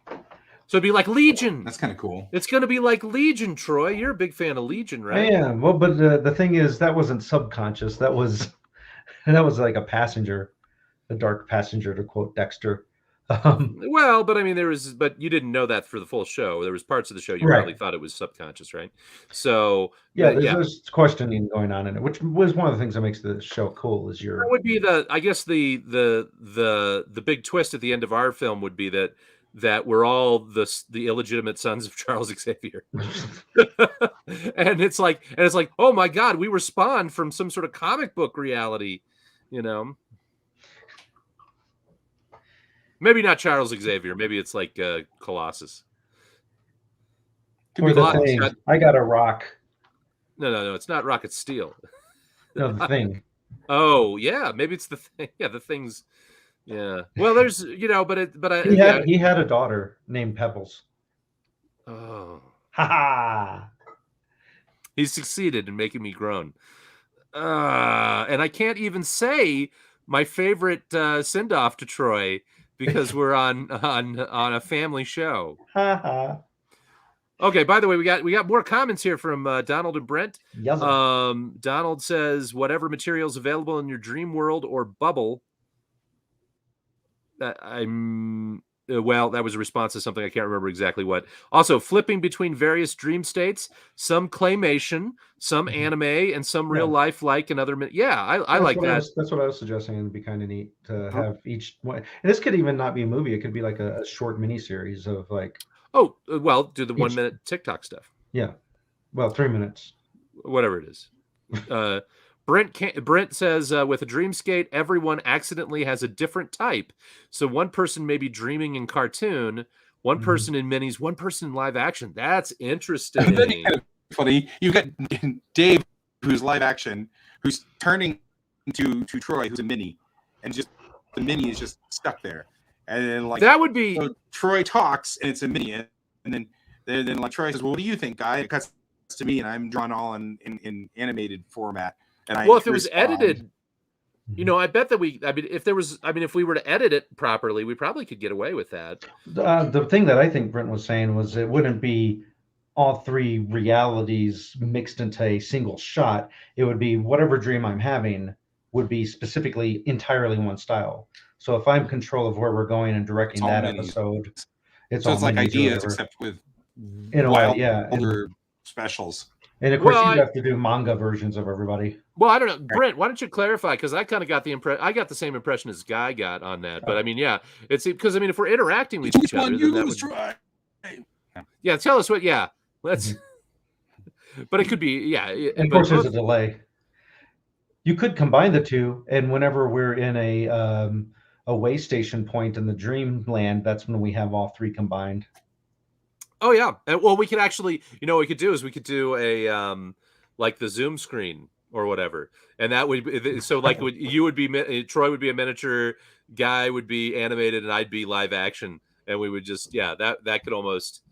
So it'd be like Legion. That's kind of cool. It's going to be like Legion, Troy. You're a big fan of Legion, right? Yeah. Well, but the thing is, that wasn't subconscious. That was like a passenger, a dark passenger, to quote Dexter. Well, but I mean, but you didn't know that for the full show. There was parts of the show you probably thought it was subconscious, right? So yeah, there's questioning going on in it, which was one of the things that makes the show cool. Is that would be I guess the big twist at the end of our film would be that we're all the illegitimate sons of Charles Xavier, and it's like, oh my God, we were spawned from some sort of comic book reality, you know. Maybe not Charles Xavier. Maybe it's like Colossus. Or the Thing. I got a rock. No. It's not Rocket Steel. No, the Thing. Oh yeah, maybe it's the Thing. Yeah, the Thing's. Yeah. Well, there's he had a daughter named Pebbles. Oh. Ha ha. He succeeded in making me groan. And I can't even say my favorite send-off to Troy, because we're on a family show. Okay, by the way, we got more comments here from Donald and Brent. Yes. Donald says, whatever materials available in your dream world or bubble. Well, that was a response to something I can't remember exactly what. Also, flipping between various dream states, some claymation, some anime, and some real life like another. Yeah, I like that. That's what I was suggesting. It'd be kind of neat to have each one. And this could even not be a movie. It could be like a short mini series of like. Oh, well, do the 1 minute TikTok stuff. Yeah. Well, 3 minutes. Whatever it is. Brent says, with a dreamscape, everyone accidentally has a different type. So one person may be dreaming in cartoon, one person in minis, one person in live action. That's interesting. That's kind of funny. You've got Dave, who's live action, who's turning to Troy, who's a mini, and just the mini is just stuck there. And then like that would be so Troy talks, and it's a mini, and then like Troy says, "Well, what do you think, guy?" It cuts to me, and I'm drawn all in animated format. And if it was edited, I bet that if we were to edit it properly, we probably could get away with that. The thing that I think Brent was saying was it wouldn't be all three realities mixed into a single shot. It would be whatever dream I'm having would be specifically entirely one style. So if I'm in control of where we're going and directing that episode, it's like ideas, except with older specials. And of course, you have to do manga versions of everybody. Well, I don't know, Brent. Why don't you clarify? Because I kind of got I got the same impression as Guy got on that. But I mean, yeah, it's because if we're interacting with each other, then that would. Yeah, tell us what. Yeah, let's. But it could be, yeah. And of course, there's a delay. You could combine the two, and whenever we're in a way station point in the dreamland, that's when we have all three combined. Oh yeah, and well, we could actually, what we could do is we could do a like the Zoom screen or whatever, and that would be, so like you would be Troy would be a miniature, Guy would be animated, and I'd be live action, and we would just that could almost,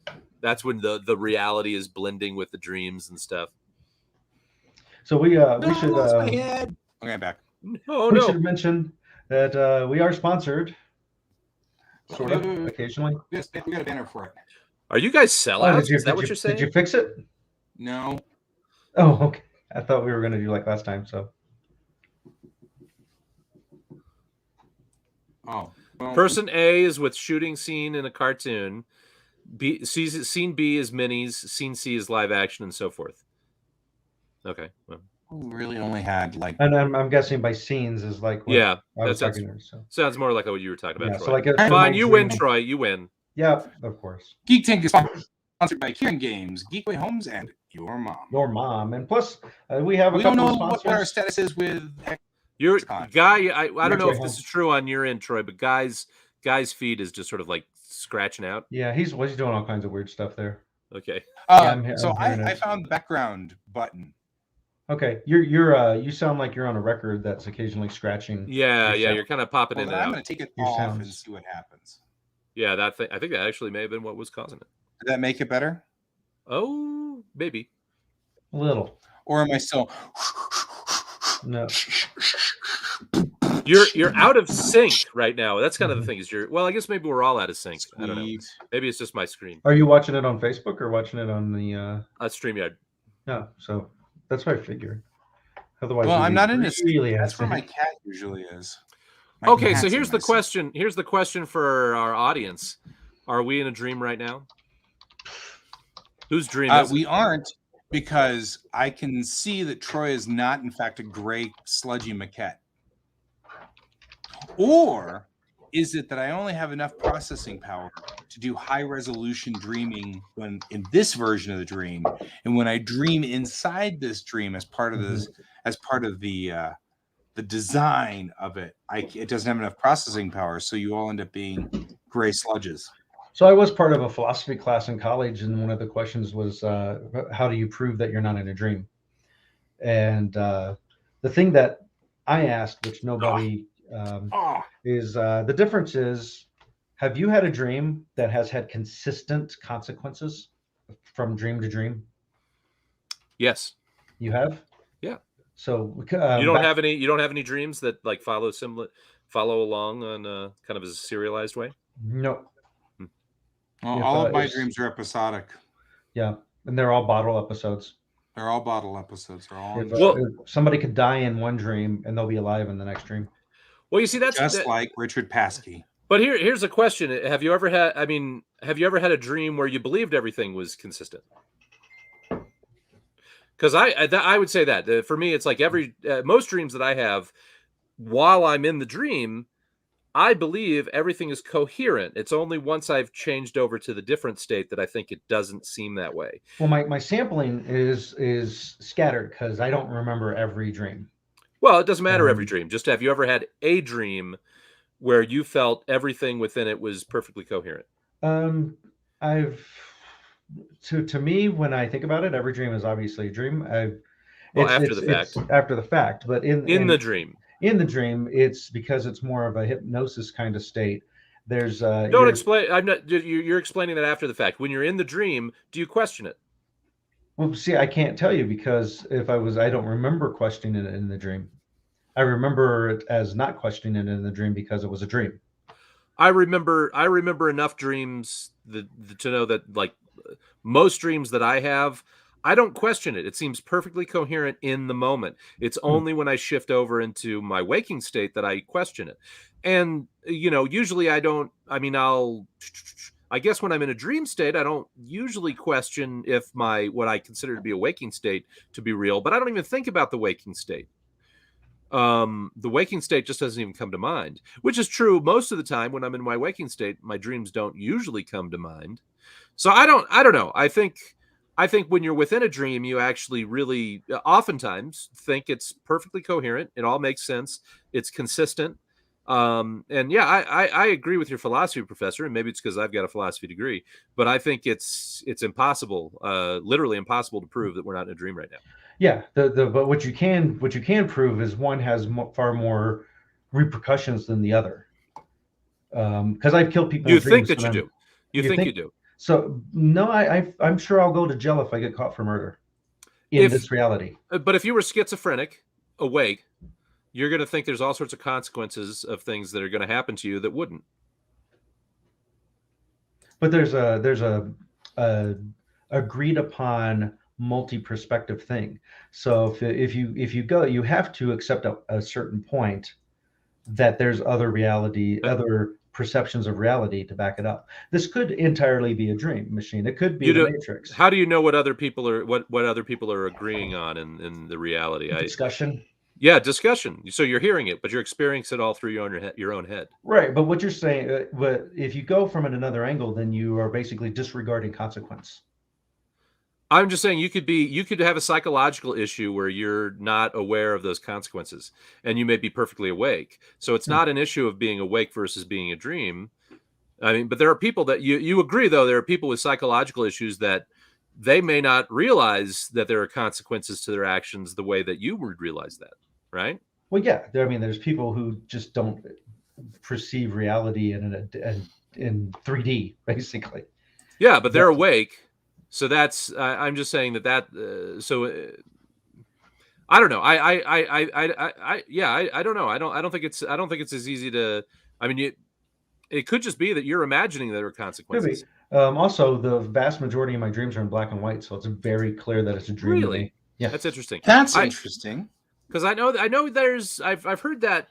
that's when the reality is blending with the dreams and stuff. So we should okay, back. Oh, we should mention that we are sponsored, sort of, occasionally. Yes, we got a banner for it. Are you guys sellouts? Is that what you're saying? Did you fix it? No. Oh, okay. I thought we were going to do like last time. So. Oh. Well. Person A is with shooting scene in a cartoon. Scene B is minis. Scene C is live action, and so forth. Okay. Well. We really only had like. And I'm guessing by scenes is like. What sounds more like what you were talking about. Yeah, Troy. so like fine, you win, Troy. You win. Yeah, of course. Geek Tank is sponsored by Kieran Games, Geekway Homes, and Your Mom. Your Mom, and plus we have. We don't know what our status is with. Your Guy. I don't know if this is true on your end, Troy, but Guy's feed is just sort of like scratching out. Yeah, he's doing all kinds of weird stuff there. Okay. I found the background button. Okay, you sound like you're on a record that's occasionally scratching. Yeah, you're kind of popping in and out. I'm going to take it off and see what happens. Yeah, I think that actually may have been what was causing it. Did that make it better? Oh, maybe. A little. Or am I still? No. You're out of sync right now. That's kind of the thing. I guess maybe we're all out of sync. Sweet. I don't know. Maybe it's just my screen. Are you watching it on Facebook or watching it on the StreamYard? No, so that's what I figured. Otherwise, well, I'm not in this. That's where my cat usually is. Okay, so here's the question. Here's the question for our audience: are we in a dream right now? Whose dream is it? We aren't, because I can see that Troy is not, in fact, a gray, sludgy maquette. Or is it that I only have enough processing power to do high-resolution dreaming when in this version of the dream, and when I dream inside this dream as part of this, as part of the design of it, it doesn't have enough processing power, so you all end up being gray sludges. So I was part of a philosophy class in college, and one of the questions was, how do you prove that you're not in a dream? And the thing that I asked, which nobody is, the difference is, have you had a dream that has had consistent consequences from dream to dream? Yes. You have? Yeah. So you don't have any. You don't have any dreams that like follow along on kind of a serialized way. No. Well, all of my dreams are episodic. Yeah, and they're all bottle episodes. They're all bottle episodes. They're all. If somebody could die in one dream and they'll be alive in the next dream. Well, you see, that's just like Richard Paskey. But here's a question: have you ever had a dream where you believed everything was consistent? Because I would say that for me, it's like most dreams that I have, while I'm in the dream, I believe everything is coherent. It's only once I've changed over to the different state that I think it doesn't seem that way. Well, my sampling is scattered because I don't remember every dream. Well, it doesn't matter every dream. Just have you ever had a dream where you felt everything within it was perfectly coherent? To me, when I think about it, every dream is obviously a dream. After the fact, but in the dream. In the dream, it's because it's more of a hypnosis kind of state. There's don't explain. I'm not. You're explaining that after the fact. When you're in the dream, do you question it? Well, see, I can't tell you because I don't remember questioning it in the dream. I remember it as not questioning it in the dream because it was a dream. I remember enough dreams to know that, like, most dreams that I have, I don't question it. It seems perfectly coherent in the moment. It's only when I shift over into my waking state that I question it. And, usually I don't, I guess when I'm in a dream state, I don't usually question if what I consider to be a waking state to be real, but I don't even think about the waking state. The waking state just doesn't even come to mind, which is true most of the time. When I'm in my waking state, my dreams don't usually come to mind. So I don't know. I think when you're within a dream, you actually really oftentimes think it's perfectly coherent. It all makes sense. It's consistent. And yeah, I agree with your philosophy professor, and maybe it's because I've got a philosophy degree, but I think it's impossible, literally impossible to prove that we're not in a dream right now. Yeah, but what you can prove is one has far more repercussions than the other. Because I've killed people. You think that you do. You think you do. So no, I'm sure I'll go to jail if I get caught for murder in this reality. But if you were schizophrenic, awake, you're going to think there's all sorts of consequences of things that are going to happen to you that wouldn't. But there's a agreed upon multi-perspective thing. So if you go, you have to accept a certain point that there's other reality, other perceptions of reality to back it up. This could entirely be a dream machine. It could be the Matrix. How do you know what other people are what other people are agreeing on in the reality? Discussion. Yeah, discussion. So you're hearing it, but you're experiencing it all through your own head. Right, but what you're saying, but if you go from another angle, then you are basically disregarding consequence. I'm just saying you could have a psychological issue where you're not aware of those consequences, and you may be perfectly awake. So it's not an issue of being awake versus being a dream. I mean, but there are people that you agree, though, there are people with psychological issues that they may not realize that there are consequences to their actions the way that you would realize that, right? Well, yeah, I mean, there's people who just don't perceive reality in 3D, basically. Yeah, but they're awake. So that's I'm just saying that I don't know. I don't know. I don't think it's as easy to. I mean, it could just be that you're imagining there are consequences. Also, the vast majority of my dreams are in black and white, so it's very clear that it's a dream. Really? Yeah, that's interesting. That's interesting. Because I know there's I've heard that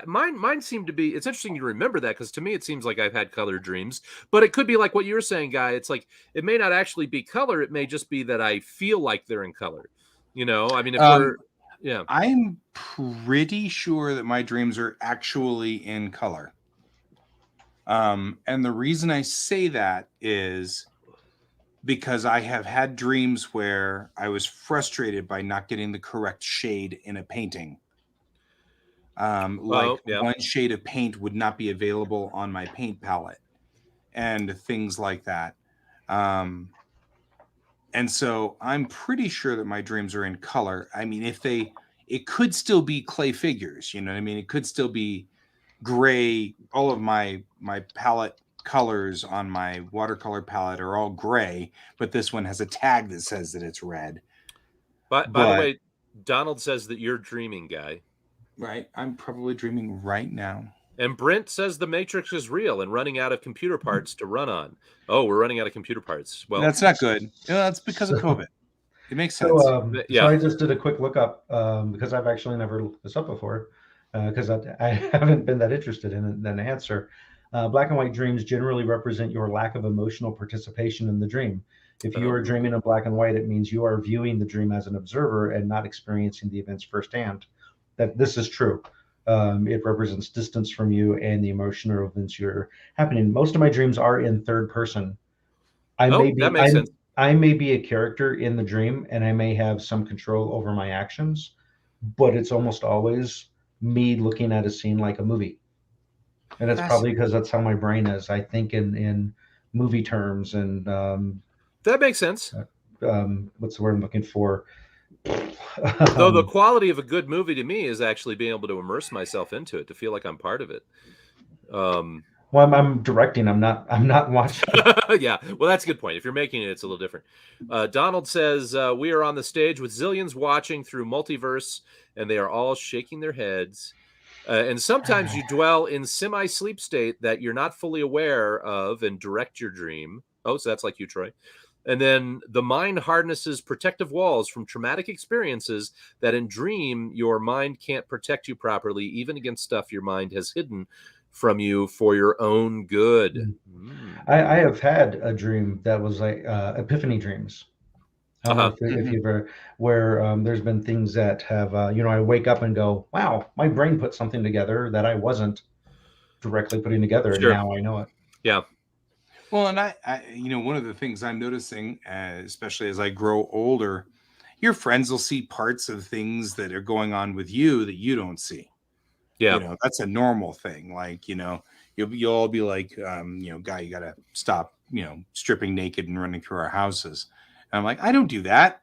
mine seem to be. It's interesting you remember that, because to me it seems like I've had color dreams, but it could be like what you were saying, Guy. It's like it may not actually be color. It may just be that I feel like they're in color. You know, I mean, yeah, I'm pretty sure that my dreams are actually in color. And the reason I say that is because I have had dreams where I was frustrated by not getting the correct shade in a painting. One shade of paint would not be available on my paint palette and things like that. And so I'm pretty sure that my dreams are in color. I mean, it could still be clay figures, you know what I mean? It could still be gray. All of my palette colors on my watercolor palette are all gray, but this one has a tag that says that it's red. By the way, Donald says that you're dreaming, Guy. Right, I'm probably dreaming right now. And Brent says the Matrix is real and running out of computer parts to run on. Oh, we're running out of computer parts. Well, that's not good. That's because of COVID. It makes sense. So I just did a quick lookup because I've actually never looked this up before because I haven't been that interested in an answer. Black and white dreams generally represent your lack of emotional participation in the dream. If you are dreaming in black and white, it means you are viewing the dream as an observer and not experiencing the events firsthand. That this is true. It represents distance from you and the emotional events you're happening. Most of my dreams are in third person. That makes sense. I may be a character in the dream and I may have some control over my actions, but it's almost always me looking at a scene like a movie. And it's probably because that's how my brain is. I think in movie terms, and that makes sense. What's the word I'm looking for? Though the quality of a good movie to me is actually being able to immerse myself into it, to feel like I'm part of it. Well, I'm directing. I'm not watching. Yeah, well, that's a good point. If you're making it, it's a little different. Donald says we are on the stage with zillions watching through multiverse, and they are all shaking their heads. And sometimes you dwell in semi-sleep state that you're not fully aware of and direct your dream. Oh, so that's like you, Troy. And then the mind harnesses protective walls from traumatic experiences that in dream your mind can't protect you properly, even against stuff your mind has hidden from you for your own good. I have had a dream that was like epiphany dreams. If you've ever, where there's been things that have, I wake up and go, wow, my brain put something together that I wasn't directly putting together, and now I know it. Yeah. Well, and I one of the things I'm noticing, especially as I grow older, your friends will see parts of things that are going on with you that you don't see. Yeah. That's a normal thing. Like, you'll all be like, guy, you got to stop, stripping naked and running through our houses. And I'm like, I don't do that,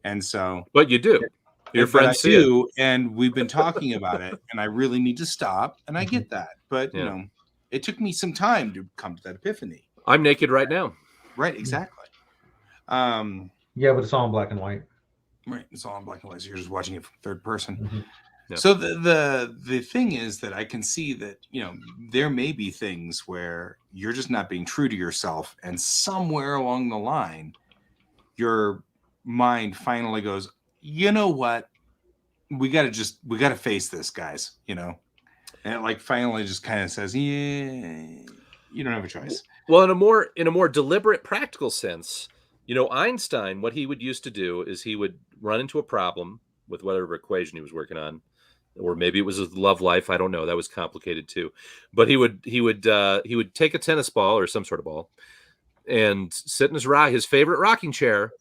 And so, But you do. Your but I friends see it. do. And we've been talking about it, and I really need to stop. And I get that. But, it took me some time to come to that epiphany. I'm naked right now. Right. Exactly. Yeah, but it's all in black and white. Right. It's all in black and white. So you're just watching it from third person. Mm-hmm. Yep. So the thing is that I can see that, there may be things where you're just not being true to yourself. And somewhere along the line, your mind finally goes, you know what? We got to face this, guys, And it like finally just kind of says, yeah, you don't have a choice. Well, in a more deliberate, practical sense, Einstein, what he would used to do is he would run into a problem with whatever equation he was working on, or maybe it was his love life. I don't know. That was complicated too. But he would take a tennis ball or some sort of ball and sit in his favorite rocking chair,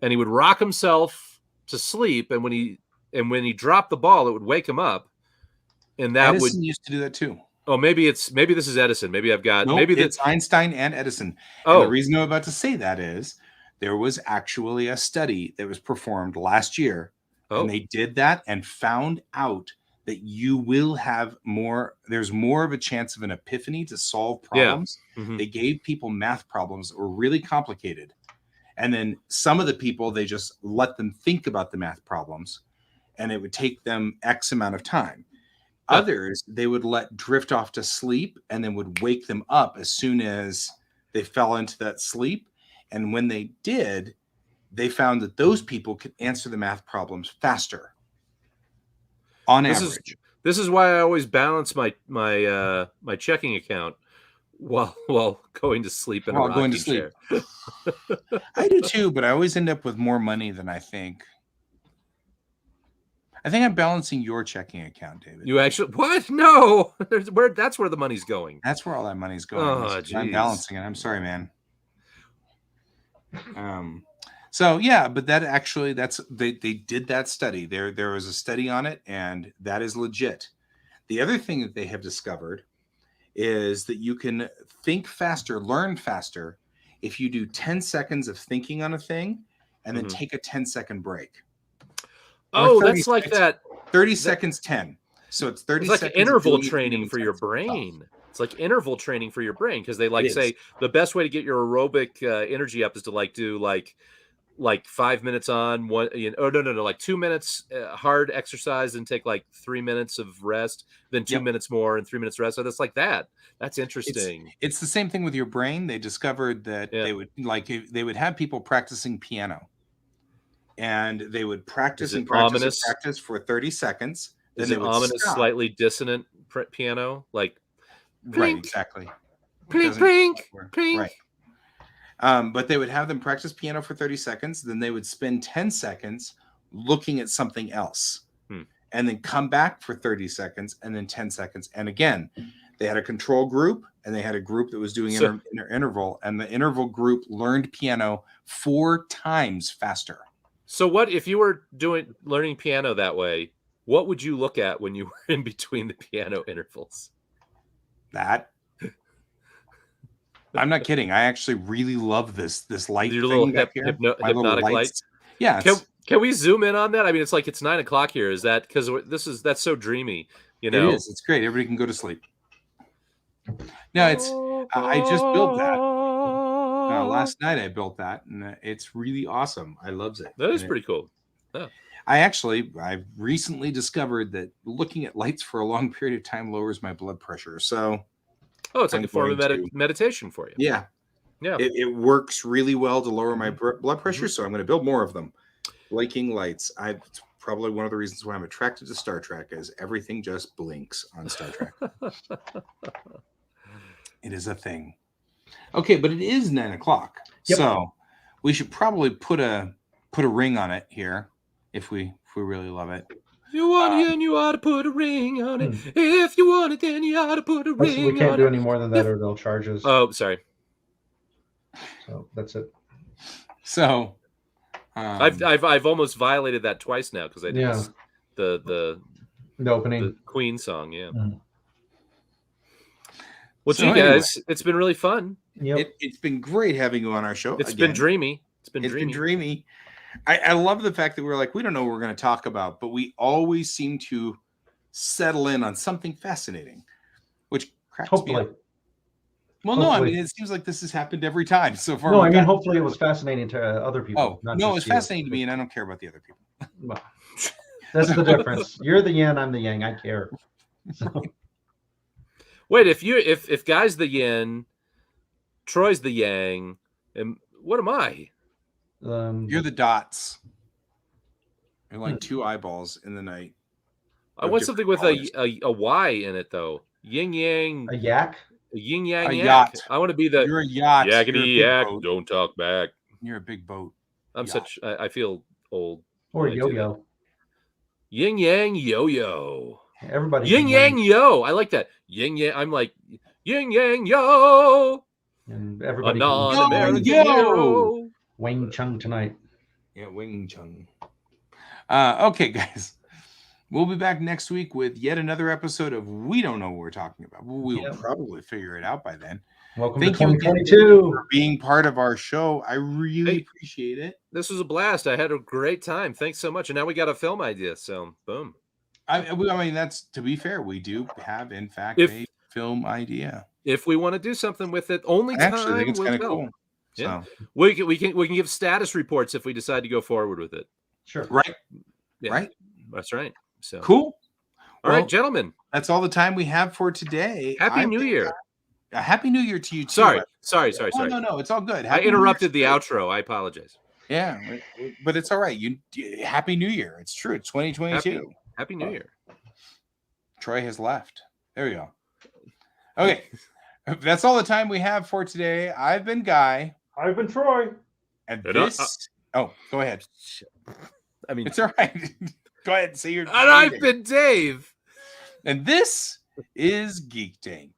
and he would rock himself to sleep. And when he dropped the ball, it would wake him up. And that Edison used to do that too. Oh, maybe this is Edison. Maybe I've got it's Einstein and Edison. Oh, and the reason I'm about to say that is there was actually a study that was performed last year, and they did that and found out that you will have there's more of a chance of an epiphany to solve problems. Yeah. Mm-hmm. They gave people math problems that were really complicated. And then some of the people, they just let them think about the math problems, and it would take them X amount of time. Others, they would let drift off to sleep and then would wake them up as soon as they fell into that sleep. And when they did, they found that those people could answer the math problems faster on average. This is why I always balance my checking account while going to sleep in a rocking chair. I do too, but I always end up with more money than I think. I think I'm balancing your checking account, David. You actually what? No, that's where the money's going. That's where all that money's going. Oh, I'm balancing it. I'm sorry, man. So yeah, but that actually they did that study. There was a study on it, and that is legit. The other thing that they have discovered is that you can think faster, learn faster if you do 10 seconds of thinking on a thing and then take a 10-second break. Oh, that's like that 30 seconds 10. So it's 30 seconds. It's like interval training for your brain. It's like interval training for your brain, because they say the best way to get your aerobic energy up is to do 5 minutes on one. Like 2 minutes hard exercise and take 3 minutes of rest, then 2 minutes more and 3 minutes rest. So that's like that. That's interesting. It's the same thing with your brain. They discovered that they would have people practicing piano. And they would practice and practice for 30 seconds. Then Is it ominous, stop. Slightly dissonant piano? Like, right, exactly. Plink, plink, plink. Right. But they would have them practice piano for 30 seconds. Then they would spend 10 seconds looking at something else. And then come back for 30 seconds and then 10 seconds. And again, they had a control group and they had a group that was doing interval. And the interval group learned piano 4 times faster. So what if you were learning piano that way? What would you look at when you were in between the piano intervals? That I'm not kidding. I actually really love this light Your thing little back here. hypnotic lights. Yeah. Can we zoom in on that? I mean, it's 9:00 here. Is that because that's so dreamy? It is. It's great. Everybody can go to sleep. No, I just built that. Last night I built that, and it's really awesome. I loves it. That is pretty cool. Yeah. I've recently discovered that looking at lights for a long period of time lowers my blood pressure. So, it's like a form of meditation for you. Yeah. It works really well to lower my blood pressure. So I'm going to build more of them. Blinking lights. It's probably one of the reasons why I'm attracted to Star Trek, is everything just blinks on Star Trek. It is a thing. Okay, but it is 9:00, so we should probably put a ring on it here if we really love it. If you want it, then you ought to put a ring on it. If you want it, then you ought to put a ring on it. We can't do any more than that, or they'll charge us. Oh, sorry. So that's it. So I've almost violated that twice now because I did the opening, the Queen song. Yeah. Mm. Well, So gee, anyway, guys, it's been really fun. Yep. It's been great having you on our show. It's been dreamy. It's been dreamy. I love the fact that we're like, we don't know what we're going to talk about, but we always seem to settle in on something fascinating, which cracks me up. Well, no, I mean, it seems like this has happened every time so far. No, I mean, hopefully it was fascinating to other people. Oh, no, it's fascinating to me, and I don't care about the other people. Well, that's the difference. You're the yin, I'm the yang. I care. So. Wait, if Guy's the yin, Troy's the yang, and what am I? You're the dots. You're like two eyeballs in the night. I want something with a Y in it, though. Yin yang. A yak. A yin yang a yak. Yacht. I want to be the. You're a yacht. Yakety yak. Don't talk back. You're a big boat. I feel old. Or yo-yo. Yin yang yo-yo. Everybody. Yin yang yo. I like that. Yin yang. I'm like yin yang yo. And everybody. Yo. Wing Chun tonight. Yeah, Wing Chun. Okay, guys. We'll be back next week with yet another episode of We Don't Know What We're Talking About. We will probably figure it out by then. Welcome Thank to 2022. You for being part of our show. I really appreciate it. This was a blast. I had a great time. Thanks so much. And now we got a film idea. So, boom. I mean, that's, to be fair, we do have, in fact, a film idea. If we want to do something with it, only time I think it's kind of cool. Yeah. So. We can give status reports if we decide to go forward with it. Sure. Right. Yeah. Right. That's right. So cool. All right, gentlemen. That's all the time we have for today. Happy New Year. Happy New Year to you too. Sorry. No, it's all good. I interrupted the outro. I apologize. Yeah, but it's all right. Happy New Year. It's true. It's 2022. Happy New Year. Troy has left. There we go. Okay. That's all the time we have for today. I've been Guy. I've been Troy. And this go ahead. I mean, it's all right. Go ahead and say your And I've been Dave. And this is Geek Tank.